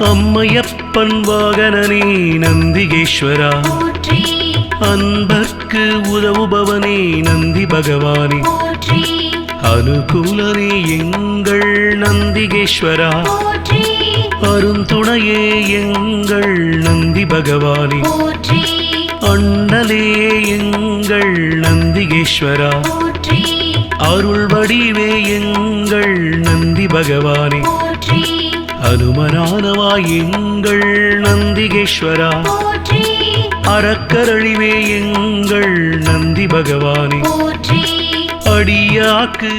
அம்மையப்பன் வாகனனே நந்திகேஸ்வரா, அன்பர்க்கு உதவுபவனே நந்தி பகவானே, அனுகூலனே எங்கள் நந்திகேஸ்வரா, அருந்துணையே எங்கள் நந்தி பகவானே, அண்ணலே எங்கள் நந்திகேஸ்வரா, அருள் வடிவே எங்கள் நந்தி பகவானே, அனுமனானவா எங்கள் நந்திகேஸ்வரா, அறக்கரழிவே எங்கள் நந்தி பகவானே, அடியாக்கு